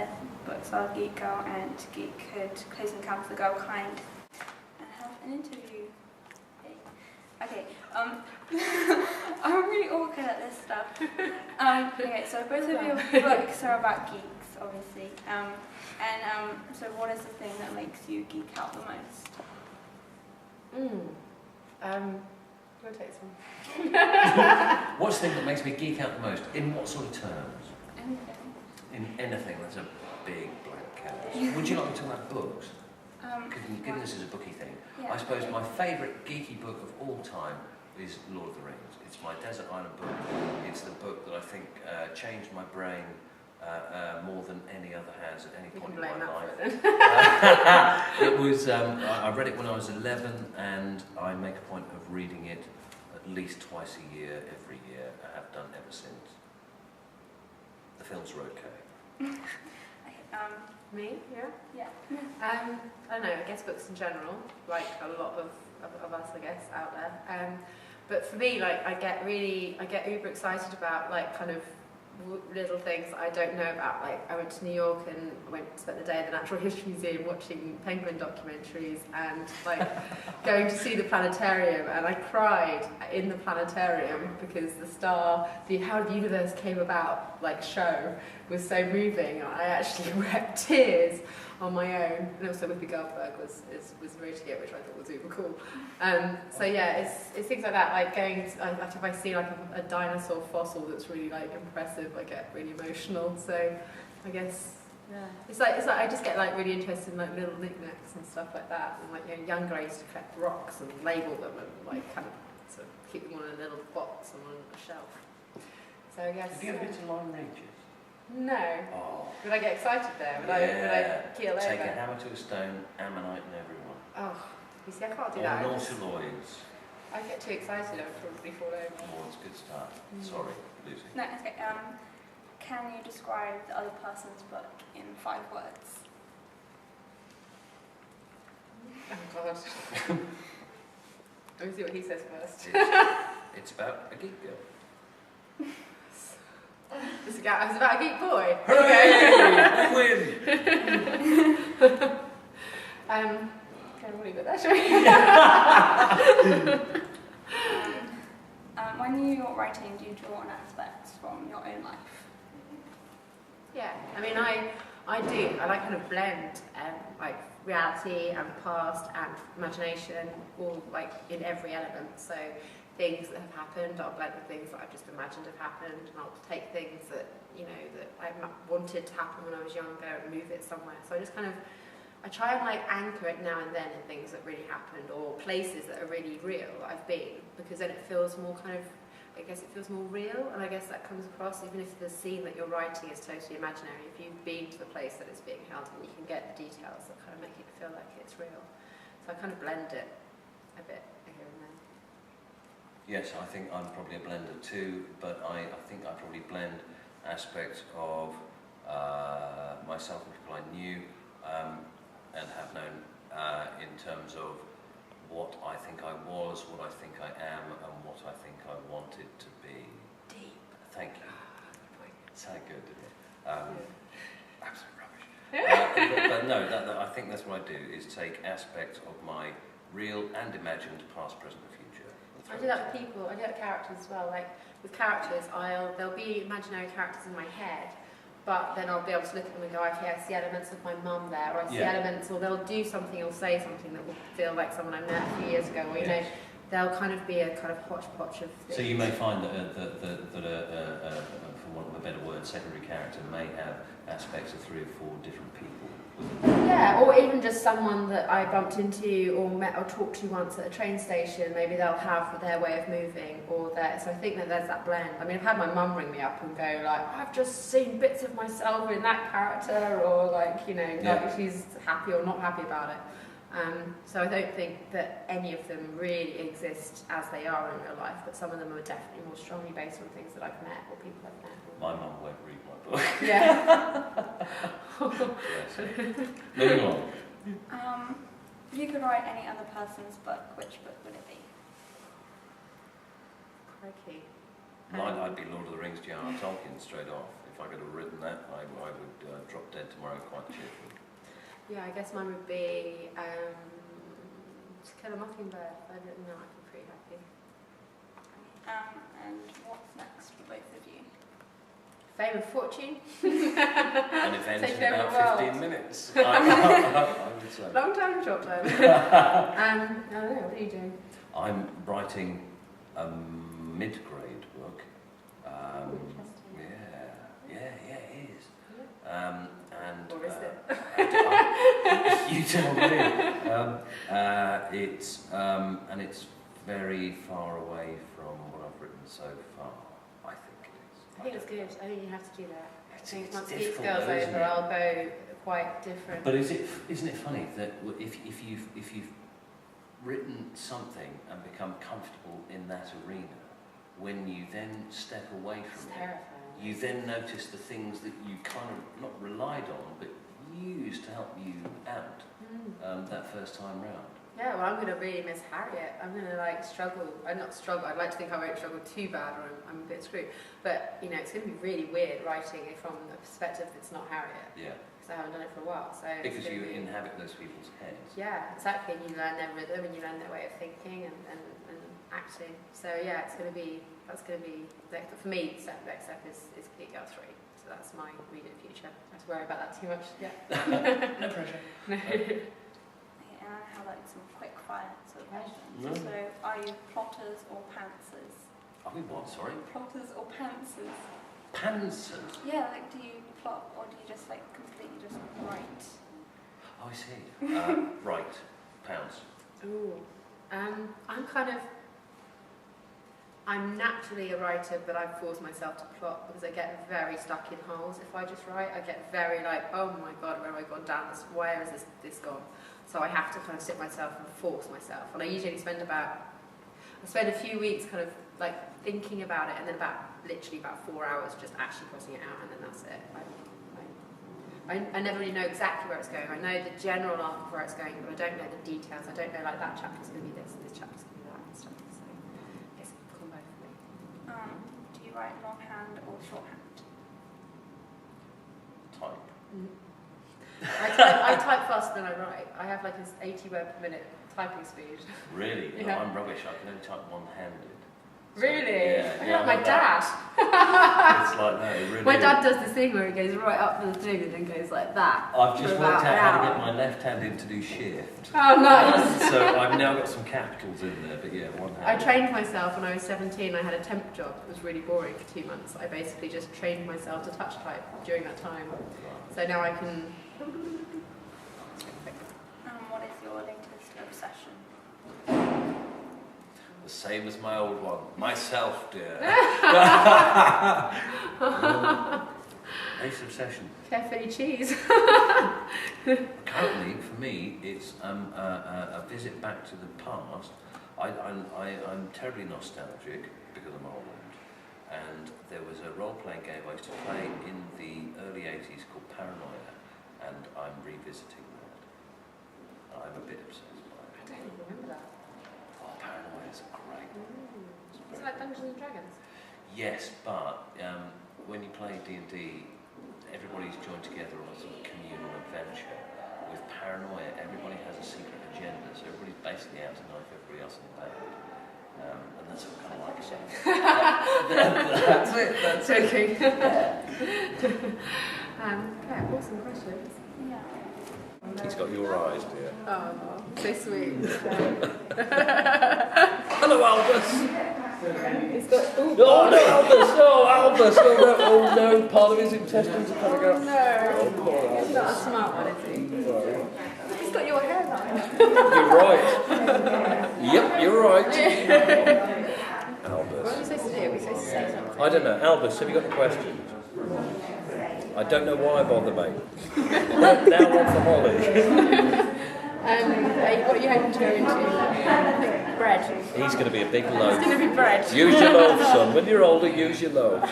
their books are Geek Girl and Geekhood, Close Encounters of the Girl Kind, and have an interview. Okay, I'm really awkward at this stuff. Okay, so both of your books are about geeks, obviously. So what is the thing that makes you geek out the most? You want to take this one? What's the thing that makes me geek out the most? In what sort of terms? Anything. In anything. That's a big blank canvas. Would you like me to talk about books? Given this is a booky thing, yeah. I suppose my favourite geeky book of all time is Lord of the Rings. It's my Desert Island book. It's the book that I think changed my brain more than any other has at any point in my life. It was. I read it when I was 11, and I make a point of reading it at least twice a year, every year. I have done ever since. The films are okay. Me? Yeah? Yeah. I don't know, I guess books in general, like a lot of us, I guess, out there. But for me, like, I get uber excited about, like, kind of little things that I don't know about. Like, I went to New York and spent the day at the Natural History Museum watching penguin documentaries and, like, going to see the planetarium, and I cried in the planetarium because how the universe came about, like, show was so moving. I actually wept tears on my own, and also Whoopi Goldberg was narrating it, which I thought was super cool. So yeah, it's things like that, like if I see like a dinosaur fossil that's really like impressive, I get really emotional. So I guess it's like I just get like really interested in like little knickknacks and stuff like that. And like, you know, younger I used to collect rocks and label them and like kind of sort of keep them all in a little box and on a shelf. So I guess. Have you ever been to Lyme Regis? No. Oh. Would I get excited there? Would I keel over? Take a hammer to a stone, ammonite and everyone. Oh, you see, I can't do Or that. nautiloids. I get too excited, I would probably fall over. Oh, it's a good start. Sorry, Lucy. No, okay. Can you describe the other person's book in 5 words? Oh God. Let me see what he says first. It's about a geek girl. It's about a geek boy. Hooray! Win! Can we leave it there, shall we? When you're writing, do you draw on aspects from your own life? Yeah, I mean, I do. I like kind of blend like reality and past and imagination, all like in every element. So things that have happened, I'll blend with things that I've just imagined have happened, and I'll take things that, you know, that I wanted to happen when I was younger and move it somewhere. So I just kind of, I try and like anchor it now and then in things that really happened or places that are really real that I've been, because then it feels more kind of, I guess it feels more real, and I guess that comes across even if the scene that you're writing is totally imaginary. If you've been to the place that it's being held in, you can get the details that kind of make it feel like it's real. So I kind of blend it a bit here and there. Yes, I think I'm probably a blender too, but I think I probably blend aspects of myself and people I knew and have known in terms of what I think I was, what I think I am, and what I think I wanted to be. Deep. Thank you. Sounded good, didn't it? Absolute rubbish. But no, I think that's what I do, is take aspects of my real and imagined past, present and future. I do that with people, I do that with characters as well. Like with characters, there'll be imaginary characters in my head, but then I'll be able to look at them and go, okay, I see elements of my mum there, or I see elements, or they'll do something or say something that will feel like someone I met a few years ago, or you know, they'll kind of be a kind of hodgepodge of things. So you may find that for want of a better word, secondary character may have aspects of 3 or 4 different people. Yeah, or even just someone that I bumped into or met or talked to once at a train station. Maybe they'll have their way of moving or their. So I think that there's that blend. I mean, I've had my mum ring me up and go like, I've just seen bits of myself in that character, or like, you know, like she's happy or not happy about it. So I don't think that any of them really exist as they are in real life, but some of them are definitely more strongly based on things that I've met or people I've met. My mum won't read my book. Yeah. Moving on. If you could write any other person's book, which book would it be? Crikey. I'd be Lord of the Rings, J.R.R. Tolkien straight off. if I could have written that, I would drop dead tomorrow quite cheerfully. Yeah, I guess mine would be To Kill a Mockingbird. If I'd written that, I'd be pretty happy. And what's next for both of you? Fame and Fortune. An event Take in over about the 15 world. minutes, I would say. Long time, short time. I don't know, what are you doing? I'm writing a mid-grade book. Interesting. Yeah, it is. And Or is it? you tell me. It's very far away from what I've written so far. I think it is. I think it's good. I think you have to do that. I think It's once Geeks difficult Girls though, isn't over, it? I'll go quite different. But isn't it funny that if you've written something and become comfortable in that arena, when you then step away It's from it, terrifying. you then notice the things that you kind of not relied on, but used to help you out that first time round. Yeah, well, I'm going to really miss Harriet. I'm going to struggle. I'm not struggle. I'd like to think I won't struggle too bad, or I'm a bit screwed. But it's going to be really weird writing it from a perspective that's not Harriet. Yeah. Because I haven't done it for a while. So Because you inhabit those people's heads. Yeah, exactly. And you learn their rhythm, and you learn their way of thinking and acting. So yeah, that's going to be. For me, the next step is Geek Girl 3. So that's my reading future. I don't have to worry about that too much. Yeah. No pressure. No. Okay, and I have some quick fire sort of questions. No. So, are you plotters or pantsers? Are we what, sorry? Plotters or pantsers? Pantsers? Yeah, do you plot or do you just completely just write? Oh, I see. Right. Pounds. Ooh. I'm naturally a writer, but I force myself to plot because I get very stuck in holes. If I just write, I get very oh my god, where have I gone down this? Where has this gone? So I have to kind of sit myself and force myself. And I usually spend a few weeks kind of thinking about it, and then literally about 4 hours just actually putting it out, and then that's it. I never really know exactly where it's going. I know the general arc of where it's going, but I don't know the details. I don't know that chapter's going to be this chapter's going to be that and stuff. So it's a combo for me. Do you write longhand or shorthand? Type. I type faster than I write. I have an 80 word per minute typing speed. Really? No, Yeah. I'm rubbish. I can only type one-handed. So, Really? Yeah. My dad. It's like that. It really My is. dad does this thing where he goes right up to the thing and then goes like that. I've just for worked about out how to an get hour. my left hand in to do shift. Oh, nice. So I've now got some capitals in there, but yeah, one hand. I trained myself when I was 17. I had a temp job. It was really boring for 2 months. I basically just trained myself to touch type during that time. So now I can. What is your latest obsession? The same as my old one. Myself, dear. Ace obsession. Carefully cheese. Currently, for me, it's a visit back to the past. I'm terribly nostalgic because I'm old. And there was a role-playing game I used to play in the early 80s called Paranoia, and I'm revisiting that. I'm a bit obsessed by I it. don't even remember that. Oh, Paranoia is great. Is it like Dungeons and Dragons? Yes, but when you play D&D, everybody's joined together on a sort of communal adventure. With Paranoia, everybody has a secret agenda, so everybody's basically out to knife everybody else in the back. And that's what I kind of like about it. That's it. That's it. Joking. Yeah. Okay, awesome questions. Yeah. He's got your eyes, dear. Oh, so sweet. Hello, Albus. He's got. Oh no, Albus! Oh, Albus! Oh no! Part of his intestines are coming out. No. Oh, poor He's Albus. not a smart one, is he? Sorry. He's got your hairline. You're right. Yep, you're right. What are Albus. we supposed to do? Are we supposed to say something? I don't know. Albus, have you got any questions? I don't know why I bother, mate. Now on for Holly. What are you hoping to go into? I think bread. He's going to be a big It's loaf. going to be bread. Use your loaf, son. When you're older, use your loaf.